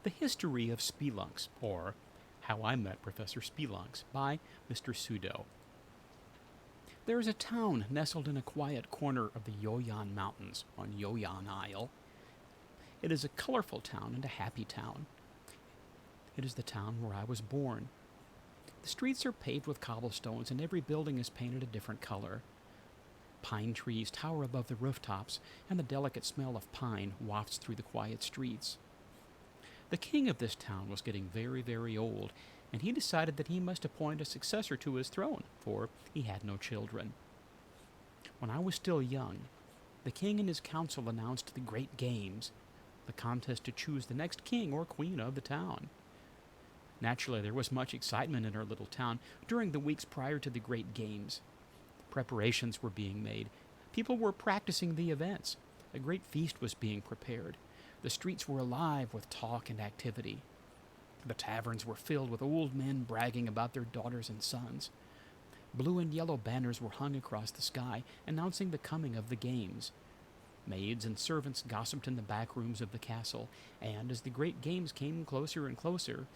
The History of Spelunx, or How I Met Professor Spelunx, by Mr. Pseudo. There is a town nestled in a quiet corner of the Yoyan Mountains on Yoyan Isle. It is a colorful town and a happy town. It is the town where I was born. The streets are paved with cobblestones and every building is painted a different color. Pine trees tower above the rooftops, and the delicate smell of pine wafts through the quiet streets. The king of this town was getting very, very old, and he decided that he must appoint a successor to his throne, for he had no children. When I was still young, the king and his council announced the Great Games, the contest to choose the next king or queen of the town. Naturally, there was much excitement in our little town during the weeks prior to the Great Games. Preparations were being made. People were practicing the events. A great feast was being prepared. The streets were alive with talk and activity. The taverns were filled with old men bragging about their daughters and sons. Blue and yellow banners were hung across the sky, announcing the coming of the games. Maids and servants gossiped in the back rooms of the castle, and as the great games came closer and closer,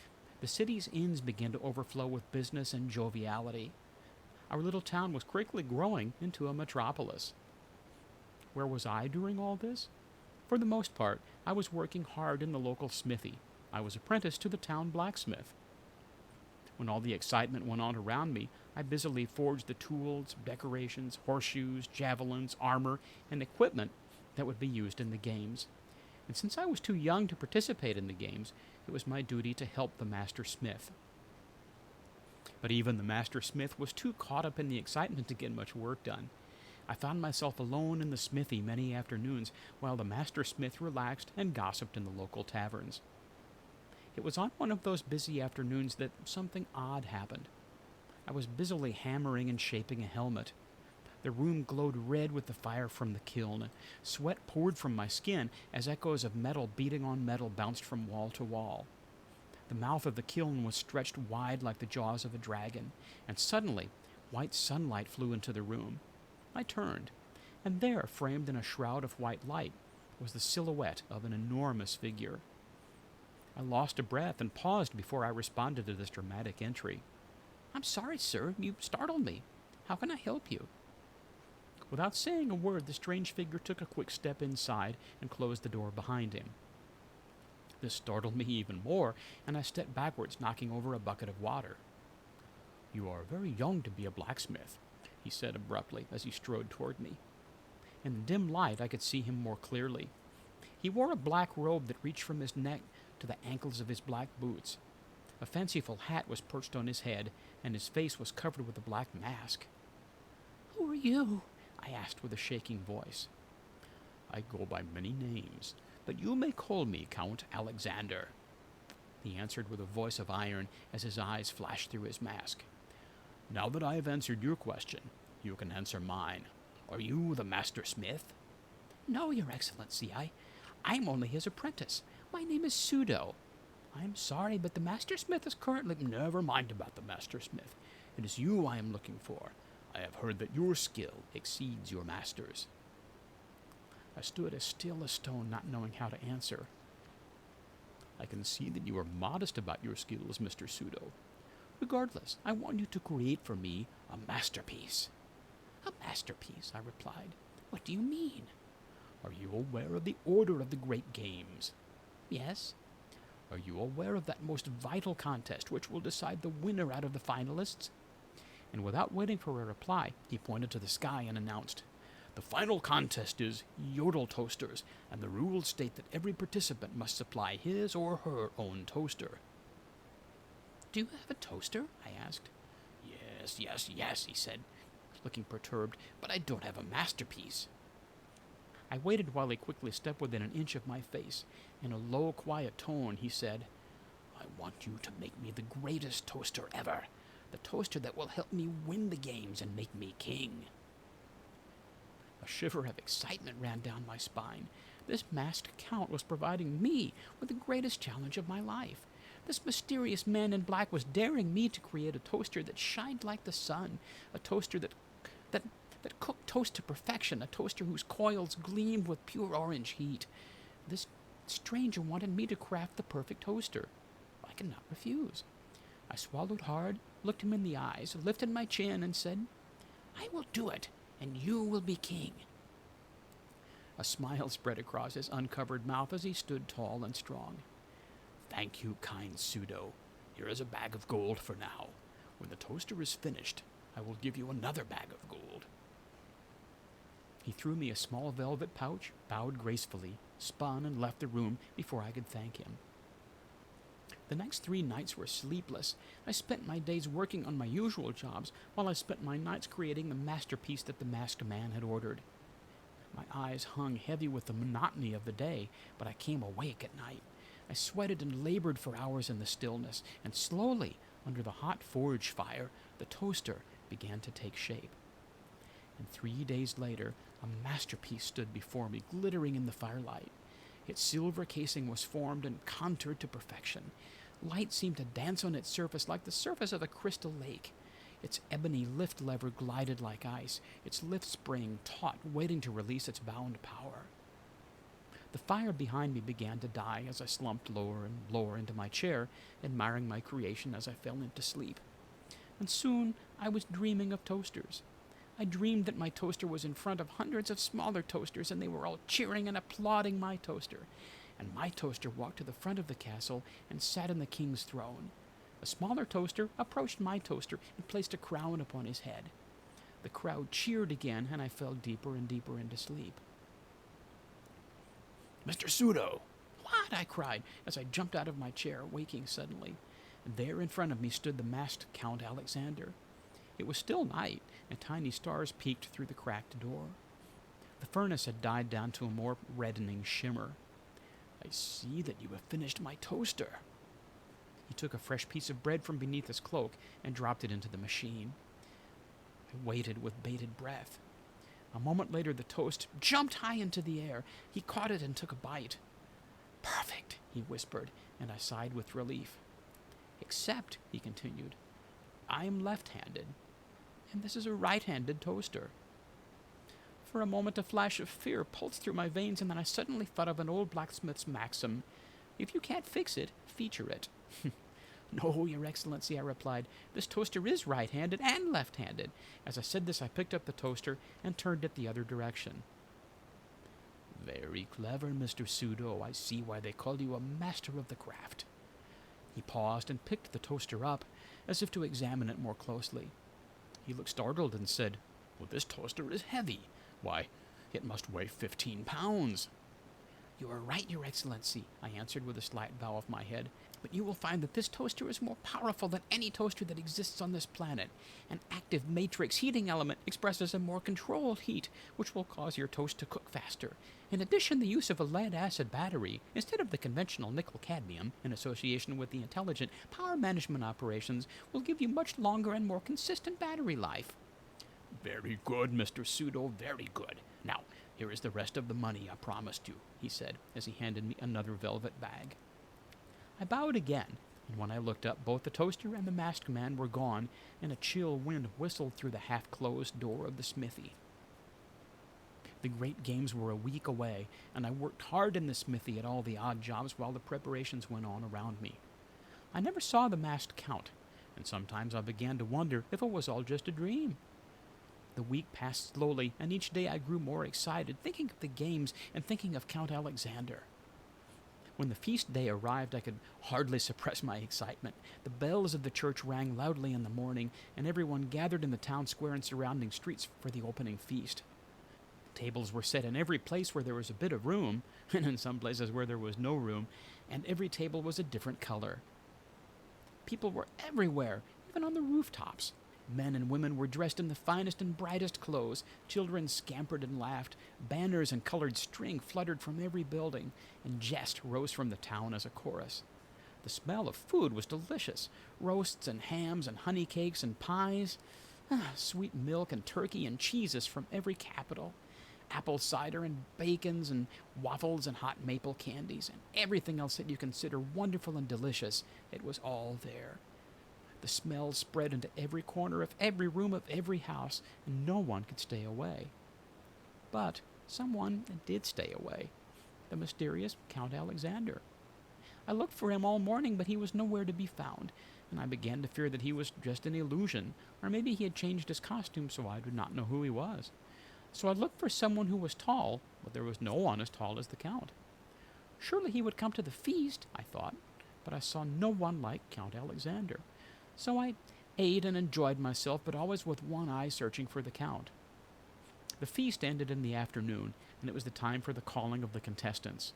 the city's inns began to overflow with business and joviality. Our little town was quickly growing into a metropolis. Where was I during all this? For the most part, I was working hard in the local smithy. I was apprenticed to the town blacksmith. When all the excitement went on around me, I busily forged the tools, decorations, horseshoes, javelins, armor, and equipment that would be used in the games. And since I was too young to participate in the games, it was my duty to help the master smith. But even the master smith was too caught up in the excitement to get much work done. I found myself alone in the smithy many afternoons while the master smith relaxed and gossiped in the local taverns. It was on one of those busy afternoons that something odd happened. I was busily hammering and shaping a helmet. The room glowed red with the fire from the kiln. Sweat poured from my skin as echoes of metal beating on metal bounced from wall to wall. The mouth of the kiln was stretched wide like the jaws of a dragon, and suddenly white sunlight flew into the room. I turned, and there, framed in a shroud of white light, was the silhouette of an enormous figure. I lost a breath and paused before I responded to this dramatic entry. "I'm sorry, sir. You startled me. How can I help you?" Without saying a word, the strange figure took a quick step inside and closed the door behind him. This startled me even more, and I stepped backwards, knocking over a bucket of water. "You are very young to be a blacksmith," he said abruptly as he strode toward me. In the dim light, I could see him more clearly. He wore a black robe that reached from his neck to the ankles of his black boots. A fanciful hat was perched on his head, and his face was covered with a black mask. "Who are you?" I asked with a shaking voice. "I go by many names, but you may call me Count Alexander," he answered with a voice of iron as his eyes flashed through his mask. "Now that I have answered your question, you can answer mine. Are you the master smith?" "No, Your Excellency. I'm only his apprentice. My name is Pseudo. I'm sorry, but the master smith is currently—" "Never mind about the master smith. It is you I am looking for. I have heard that your skill exceeds your master's." I stood as still as stone, not knowing how to answer. "I can see that you are modest about your skills, Mr. Pseudo. Regardless, I want you to create for me a masterpiece." "A masterpiece?" I replied. "What do you mean?" "Are you aware of the order of the Great Games?" "Yes." "Are you aware of that most vital contest which will decide the winner out of the finalists?" And without waiting for a reply, he pointed to the sky and announced, "The final contest is Yodel toasters, and the rules state that every participant must supply his or her own toaster." "Do you have a toaster?" I asked. Yes, he said, looking perturbed, "but I don't have a masterpiece." I waited while he quickly stepped within an inch of my face. In a low, quiet tone, he said, "I want you to make me the greatest toaster ever, the toaster that will help me win the games and make me king." A shiver of excitement ran down my spine. This masked count was providing me with the greatest challenge of my life. This mysterious man in black was daring me to create a toaster that shined like the sun, a toaster that cooked toast to perfection, a toaster whose coils gleamed with pure orange heat. This The stranger wanted me to craft the perfect toaster. I could not refuse. I swallowed hard, looked him in the eyes, lifted my chin, and said, "I will do it, and you will be king." A smile spread across his uncovered mouth as he stood tall and strong. "Thank you, kind pseudo. Here is a bag of gold for now. When the toaster is finished, I will give you another bag of gold." He threw me a small velvet pouch, bowed gracefully, spun, and left the room before I could thank him. The next 3 nights were sleepless. I spent my days working on my usual jobs, while I spent my nights creating the masterpiece that the masked man had ordered. My eyes hung heavy with the monotony of the day, but I came awake at night. I sweated and labored for hours in the stillness, and slowly, under the hot forge fire, the toaster began to take shape. And 3 days later, a masterpiece stood before me, glittering in the firelight. Its silver casing was formed and contoured to perfection. Light seemed to dance on its surface like the surface of a crystal lake. Its ebony lift lever glided like ice, its lift spring taut, waiting to release its bound power. The fire behind me began to die as I slumped lower and lower into my chair, admiring my creation as I fell into sleep. And soon I was dreaming of toasters. I dreamed that my toaster was in front of hundreds of smaller toasters, and they were all cheering and applauding my toaster. And my toaster walked to the front of the castle and sat on the king's throne. A smaller toaster approached my toaster and placed a crown upon his head. The crowd cheered again, and I fell deeper and deeper into sleep. "Mr. Pseudo!" "What?" I cried as I jumped out of my chair, waking suddenly. There in front of me stood the masked Count Alexander. It was still night, and tiny stars peeked through the cracked door. The furnace had died down to a more reddening shimmer. "I see that you have finished my toaster." He took a fresh piece of bread from beneath his cloak and dropped it into the machine. I waited with bated breath. A moment later, the toast jumped high into the air. He caught it and took a bite. "Perfect," he whispered, and I sighed with relief. "Except," he continued, "I am left-handed, and this is a right-handed toaster." For a moment, a flash of fear pulsed through my veins, and then I suddenly thought of an old blacksmith's maxim: "If you can't fix it, feature it." "No, Your Excellency," I replied. "This toaster is right-handed and left-handed." As I said this, I picked up the toaster and turned it the other direction. "Very clever, Mr. Pseudo. I see why they call you a master of the craft." He paused and picked the toaster up, as if to examine it more closely. He looked startled and said, "Well, this toaster is heavy. Why, it must weigh 15 pounds. "You are right, Your Excellency," I answered with a slight bow of my head. "But you will find that this toaster is more powerful than any toaster that exists on this planet. An active matrix heating element expresses a more controlled heat, which will cause your toast to cook faster. In addition, the use of a lead-acid battery, instead of the conventional nickel-cadmium, in association with the intelligent power management operations, will give you much longer and more consistent battery life." "Very good, Mr. Pseudo, very good. Now, here is the rest of the money I promised you," he said, as he handed me another velvet bag. I bowed again, and when I looked up, both the toaster and the masked man were gone, and a chill wind whistled through the half-closed door of the smithy. The great games were a week away, and I worked hard in the smithy at all the odd jobs while the preparations went on around me. I never saw the masked count, and sometimes I began to wonder if it was all just a dream. The week passed slowly, and each day I grew more excited, thinking of the games and thinking of Count Alexander. When the feast day arrived, I could hardly suppress my excitement. The bells of the church rang loudly in the morning, and everyone gathered in the town square and surrounding streets for the opening feast. Tables were set in every place where there was a bit of room, and in some places where there was no room, and every table was a different color. People were everywhere, even on the rooftops. Men and women were dressed in the finest and brightest clothes. Children scampered and laughed. Banners and colored string fluttered from every building, and jest rose from the town as a chorus. The smell of food was delicious. Roasts and hams and honey cakes and pies. Sweet milk and turkey and cheeses from every capital. Apple cider and bacons and waffles and hot maple candies and everything else that you consider wonderful and delicious. It was all there. The smell spread into every corner of every room of every house, and no one could stay away. But someone did stay away. the mysterious Count Alexander. I looked for him all morning, but he was nowhere to be found, and I began to fear that he was just an illusion, or maybe he had changed his costume so I did not know who he was. So I looked for someone who was tall, but there was no one as tall as the Count. Surely he would come to the feast, I thought, but I saw no one like Count Alexander. So I ate and enjoyed myself, but always with one eye searching for the Count. The feast ended in the afternoon, and it was the time for the calling of the contestants.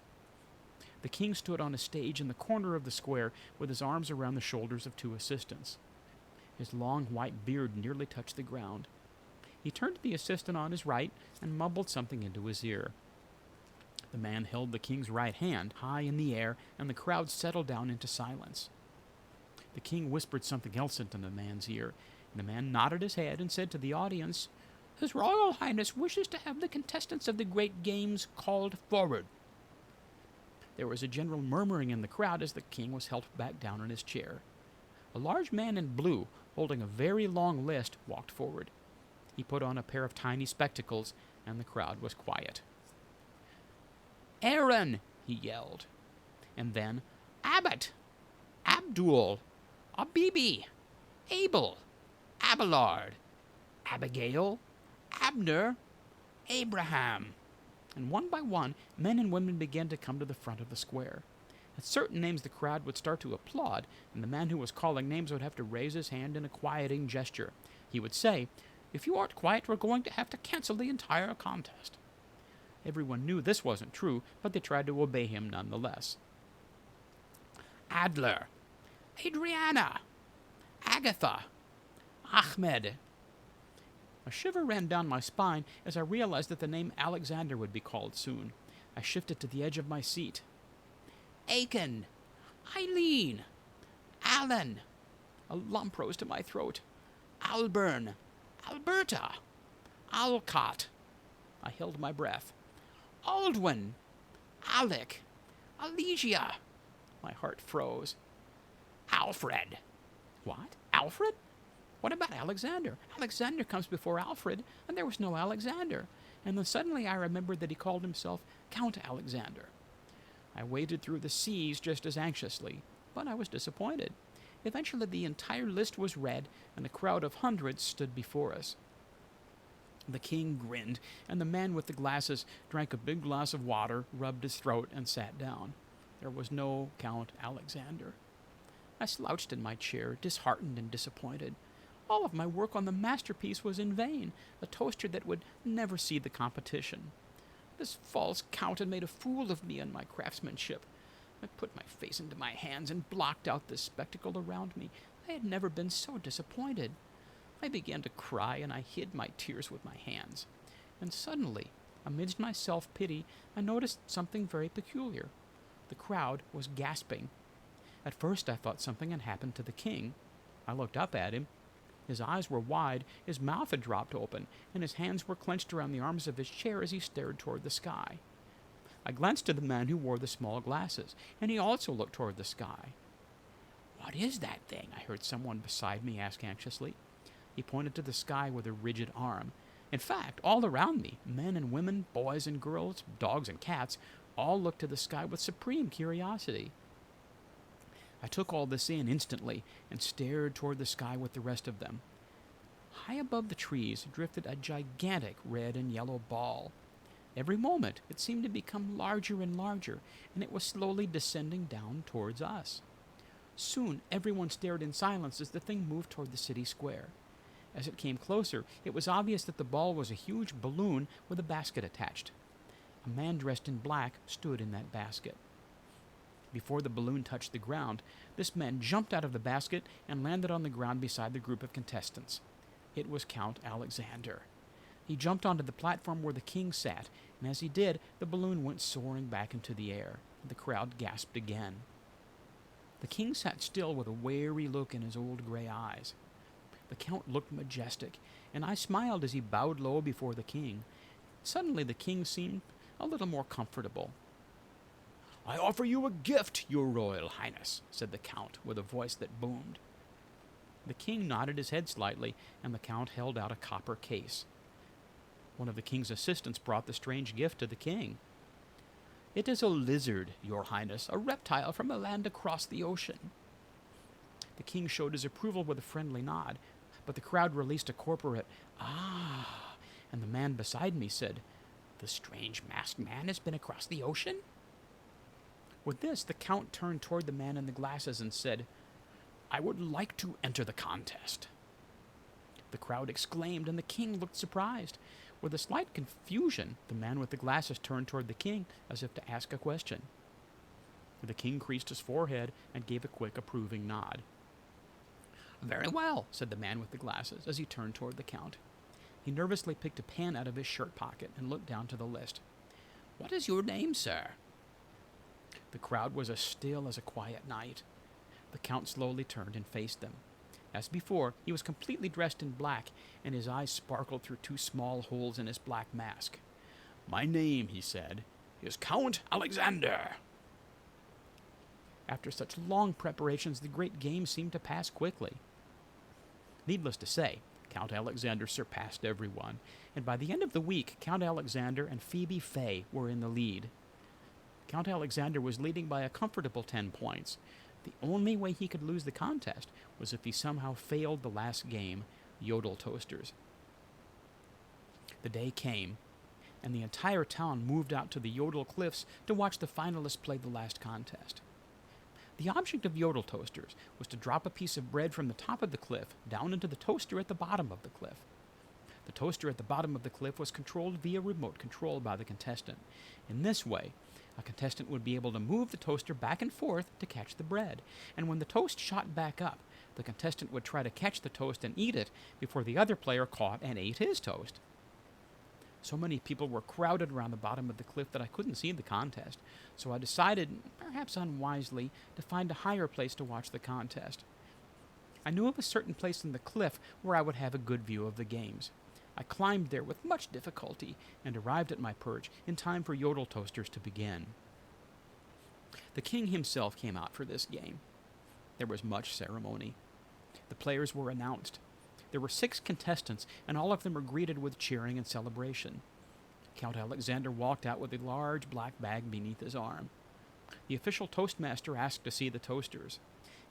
The king stood on a stage in the corner of the square with his arms around the shoulders of two assistants. His long white beard nearly touched the ground. He turned to the assistant on his right and mumbled something into his ear. The man held the king's right hand high in the air, and the crowd settled down into silence. The king whispered something else into the man's ear, and the man nodded his head and said to the audience, "His Royal Highness wishes to have the contestants of the great games called forward." There was a general murmuring in the crowd as the king was helped back down in his chair. A large man in blue, holding a very long list, walked forward. He put on a pair of tiny spectacles, and the crowd was quiet. "Aaron!" he yelled. And then, "Abbott! Abdul! Abibi! Abel! Abelard! Abigail! Abner! Abraham!" And one by one, men and women began to come to the front of the square. At certain names the crowd would start to applaud, and the man who was calling names would have to raise his hand in a quieting gesture. He would say, "If you aren't quiet, we're going to have to cancel the entire contest." Everyone knew this wasn't true, but they tried to obey him nonetheless. "Adler, Adriana, Agatha, Ahmed." A shiver ran down my spine as I realized that the name Alexander would be called soon. I shifted to the edge of my seat. "Aiken, Eileen, Alan." A lump rose to my throat. "Alburn, Alberta, Alcott." I held my breath. "Aldwin, Alec, Alesia." My heart froze. "Alfred." "What? Alfred? What about Alexander? Alexander comes before Alfred, and there was no Alexander." And then suddenly I remembered that he called himself Count Alexander. I waded through the seas just as anxiously, but I was disappointed. Eventually the entire list was read, and a crowd of hundreds stood before us. The king grinned, and the man with the glasses drank a big glass of water, rubbed his throat, and sat down. There was no Count Alexander. I slouched in my chair, disheartened and disappointed. All of my work on the masterpiece was in vain, a toaster that would never see the competition. This false count had made a fool of me and my craftsmanship. I put my face into my hands and blocked out the spectacle around me. I had never been so disappointed. I began to cry, and I hid my tears with my hands. And suddenly, amidst my self-pity, I noticed something very peculiar. The crowd was gasping. At first I thought something had happened to the king. I looked up at him. His eyes were wide, his mouth had dropped open, and his hands were clenched around the arms of his chair as he stared toward the sky. I glanced to the man who wore the small glasses, and he also looked toward the sky. "What is that thing?" I heard someone beside me ask anxiously. He pointed to the sky with a rigid arm. In fact, all around me, men and women, boys and girls, dogs and cats, all looked to the sky with supreme curiosity. I took all this in instantly and stared toward the sky with the rest of them. High above the trees drifted a gigantic red and yellow ball. Every moment it seemed to become larger and larger, and it was slowly descending down towards us. Soon everyone stared in silence as the thing moved toward the city square. As it came closer, it was obvious that the ball was a huge balloon with a basket attached. A man dressed in black stood in that basket. Before the balloon touched the ground, this man jumped out of the basket and landed on the ground beside the group of contestants. It was Count Alexander. He jumped onto the platform where the king sat, and as he did, the balloon went soaring back into the air. The crowd gasped again. The king sat still with a wary look in his old gray eyes. The count looked majestic, and I smiled as he bowed low before the king. Suddenly the king seemed a little more comfortable. "I offer you a gift, your royal highness," said the count with a voice that boomed. The king nodded his head slightly, and the count held out a copper case. One of the king's assistants brought the strange gift to the king. "It is a lizard, your highness, a reptile from a land across the ocean." The king showed his approval with a friendly nod, but the crowd released a corporate, "Ah," and the man beside me said, "The strange masked man has been across the ocean?" With this, the count turned toward the man in the glasses and said, "I would like to enter the contest." The crowd exclaimed, and the king looked surprised. With a slight confusion, the man with the glasses turned toward the king as if to ask a question. The king creased his forehead and gave a quick, approving nod. "Very well," said the man with the glasses as he turned toward the count. He nervously picked a pen out of his shirt pocket and looked down to the list. "What is your name, sir?" The crowd was as still as a quiet night. The count slowly turned and faced them. As before, he was completely dressed in black, and his eyes sparkled through two small holes in his black mask. "My name," he said, "is Count Alexander." After such long preparations, the great game seemed to pass quickly. Needless to say, Count Alexander surpassed everyone, and by the end of the week, Count Alexander and Phoebe Fay were in the lead. Count Alexander was leading by a comfortable 10 points. The only way he could lose the contest was if he somehow failed the last game, Yodel Toasters. The day came, and the entire town moved out to the Yodel Cliffs to watch the finalists play the last contest. The object of Yodel Toasters was to drop a piece of bread from the top of the cliff down into the toaster at the bottom of the cliff. The toaster at the bottom of the cliff was controlled via remote control by the contestant. In this way, a contestant would be able to move the toaster back and forth to catch the bread, and when the toast shot back up, the contestant would try to catch the toast and eat it before the other player caught and ate his toast. So many people were crowded around the bottom of the cliff that I couldn't see the contest, so I decided, perhaps unwisely, to find a higher place to watch the contest. I knew of a certain place in the cliff where I would have a good view of the games. I climbed there with much difficulty and arrived at my perch in time for Yodel Toasters to begin. The king himself came out for this game. There was much ceremony. The players were announced. There were 6 contestants, and all of them were greeted with cheering and celebration. Count Alexander walked out with a large black bag beneath his arm. The official toastmaster asked to see the toasters,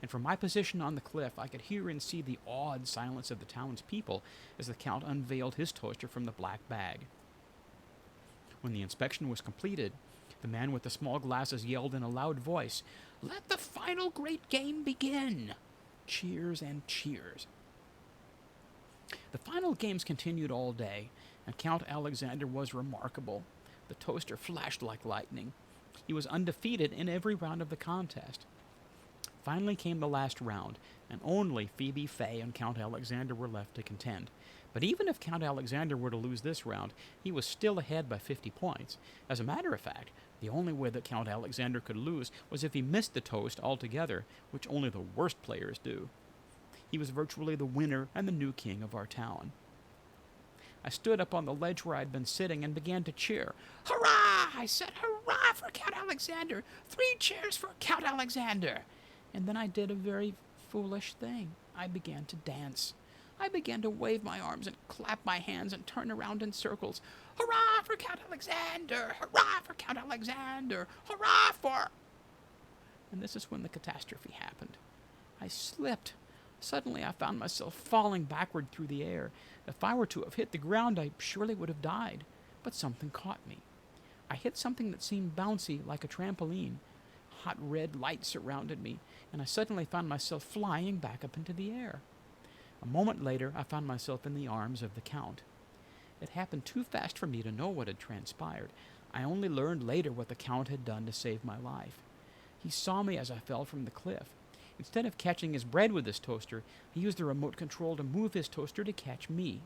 and from my position on the cliff I could hear and see the awed silence of the townspeople as the count unveiled his toaster from the black bag. When the inspection was completed, the man with the small glasses yelled in a loud voice, "Let the final great game begin!" Cheers and cheers. The final games continued all day, and Count Alexander was remarkable. The toaster flashed like lightning. He was undefeated in every round of the contest. Finally came the last round, and only Phoebe Fay and Count Alexander were left to contend. But even if Count Alexander were to lose this round, he was still ahead by 50 points. As a matter of fact, the only way that Count Alexander could lose was if he missed the toast altogether, which only the worst players do. He was virtually the winner and the new king of our town. I stood up on the ledge where I'd been sitting and began to cheer. "Hurrah!" I said. "Hurrah for Count Alexander! 3 cheers for Count Alexander!" And then I did a very foolish thing. I began to dance. I began to wave my arms and clap my hands and turn around in circles. "Hurrah for Count Alexander! Hurrah for Count Alexander! Hurrah for—" And this is when the catastrophe happened. I slipped. Suddenly I found myself falling backward through the air. If I were to have hit the ground, I surely would have died. But something caught me. I hit something that seemed bouncy, like a trampoline. Hot red light surrounded me, and I suddenly found myself flying back up into the air. A moment later, I found myself in the arms of the Count. It happened too fast for me to know what had transpired. I only learned later what the Count had done to save my life. He saw me as I fell from the cliff. Instead of catching his bread with his toaster, he used the remote control to move his toaster to catch me.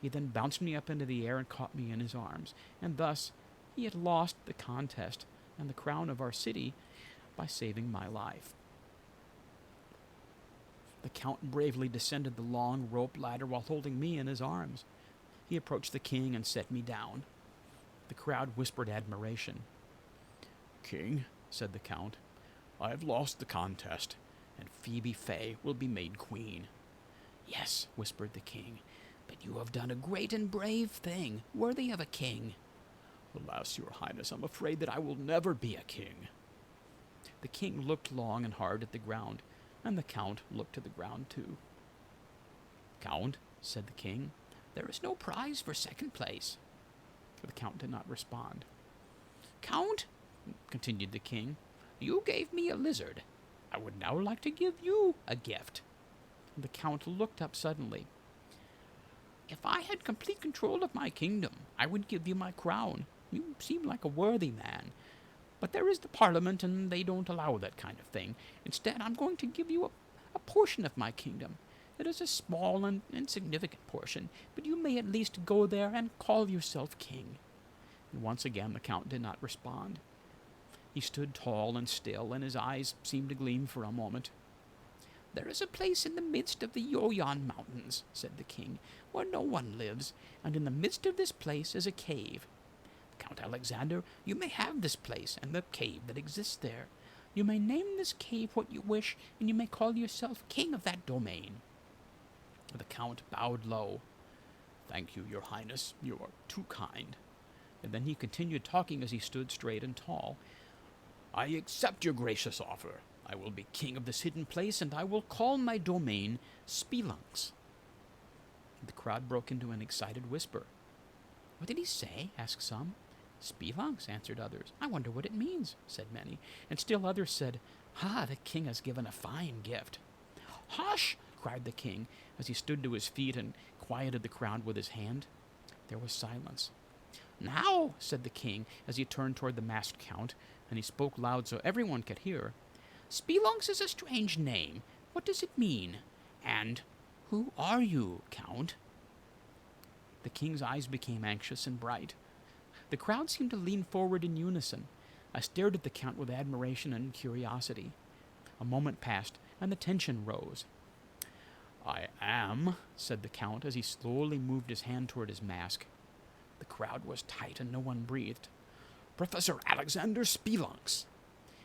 He then bounced me up into the air and caught me in his arms, and thus he had lost the contest and the crown of our city by saving my life. The Count bravely descended the long rope ladder while holding me in his arms. He approached the king and set me down. The crowd whispered admiration. "King," said the Count, "I have lost the contest, and Phoebe Fay will be made queen." "Yes," whispered the king, "but you have done a great and brave thing, worthy of a king." Alas, your highness, I'm afraid that I will never be a king. The king looked long and hard at the ground, and the count looked to the ground too. Count, said the king, there is no prize for second place. The count did not respond. Count, continued the king, you gave me a lizard. I would now like to give you a gift. The count looked up suddenly. If I had complete control of my kingdom, I would give you my crown. You seem like a worthy man. But there is the Parliament, and they don't allow that kind of thing. Instead, I'm going to give you a portion of my kingdom. It is a small and insignificant portion, but you may at least go there and call yourself king. And once again the count did not respond. He stood tall and still, and his eyes seemed to gleam for a moment. There is a place in the midst of the Yoyan Mountains, said the king, where no one lives, and in the midst of this place is a cave. Count Alexander, you may have this place and the cave that exists there. You may name this cave what you wish, and you may call yourself king of that domain. The count bowed low. Thank you, your highness. You are too kind. And then he continued talking as he stood straight and tall. I accept your gracious offer. I will be king of this hidden place, and I will call my domain Spelunx. The crowd broke into an excited whisper. What did he say? Asked some. Spelunx, answered others. I wonder what it means, said many. And still others said, the king has given a fine gift. Hush! Cried the king, as he stood to his feet and quieted the crowd with his hand. There was silence. Now, said the king, as he turned toward the masked count, and he spoke loud so everyone could hear, Spelunx is a strange name. What does it mean? And who are you, Count? The king's eyes became anxious and bright. The crowd seemed to lean forward in unison. I stared at the count with admiration and curiosity. A moment passed, and the tension rose. I am, said the count as he slowly moved his hand toward his mask. The crowd was tight and no one breathed. Professor Alexander Spelunx.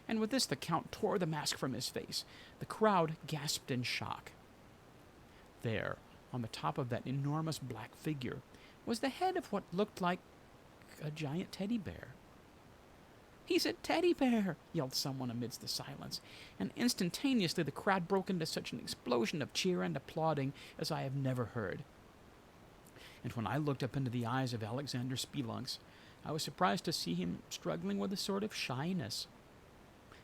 And with this the count tore the mask from his face. The crowd gasped in shock. There, on the top of that enormous black figure, was the head of what looked like a giant teddy bear. He's a teddy bear, yelled someone amidst the silence, and instantaneously the crowd broke into such an explosion of cheer and applauding as I have never heard. And when I looked up into the eyes of Alexander Spelunx, I was surprised to see him struggling with a sort of shyness.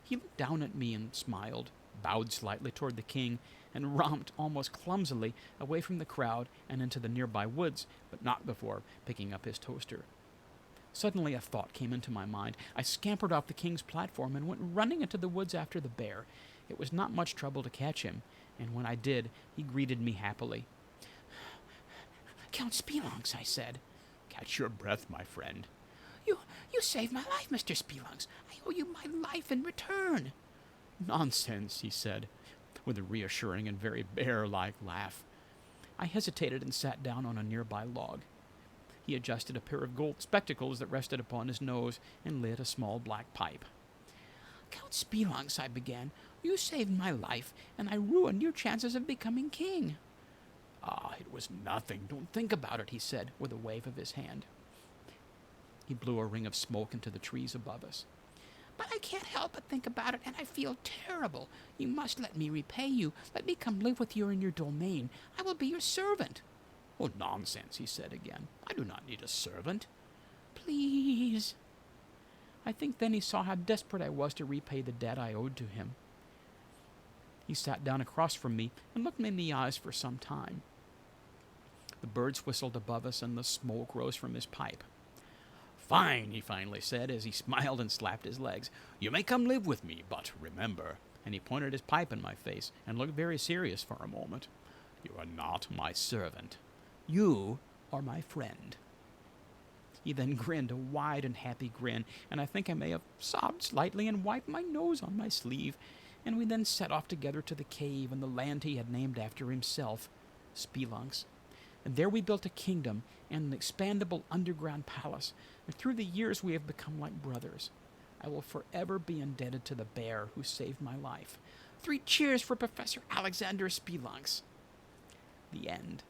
He looked down at me and smiled, bowed slightly toward the king, and romped almost clumsily away from the crowd and into the nearby woods, but not before picking up his toaster. Suddenly a thought came into my mind. I scampered off the king's platform and went running into the woods after the bear. It was not much trouble to catch him, and when I did, he greeted me happily. Count Spelunx, I said. Catch your breath, my friend. You saved my life, Mr. Spelunx. I owe you my life in return. Nonsense, he said, with a reassuring and very bear-like laugh. I hesitated and sat down on a nearby log. He adjusted a pair of gold spectacles that rested upon his nose and lit a small black pipe. Count Spelunx, I began, you saved my life, and I ruined your chances of becoming king. It was nothing. Don't think about it, he said, with a wave of his hand. He blew a ring of smoke into the trees above us. But I can't help but think about it, and I feel terrible. You must let me repay you. Let me come live with you in your domain. I will be your servant. Oh, nonsense, he said again. I do not need a servant. Please. I think then he saw how desperate I was to repay the debt I owed to him. He sat down across from me and looked me in the eyes for some time. The birds whistled above us and the smoke rose from his pipe. Fine, he finally said as he smiled and slapped his legs. You may come live with me, but remember, and he pointed his pipe in my face and looked very serious for a moment, you are not my servant. You are my friend. He then grinned a wide and happy grin, and I think I may have sobbed slightly and wiped my nose on my sleeve, and we then set off together to the cave and the land he had named after himself, Spelunx. And there we built a kingdom and an expandable underground palace, and through the years we have become like brothers. I will forever be indebted to the bear who saved my life. 3 cheers for Professor Alexander Spelunx. The end.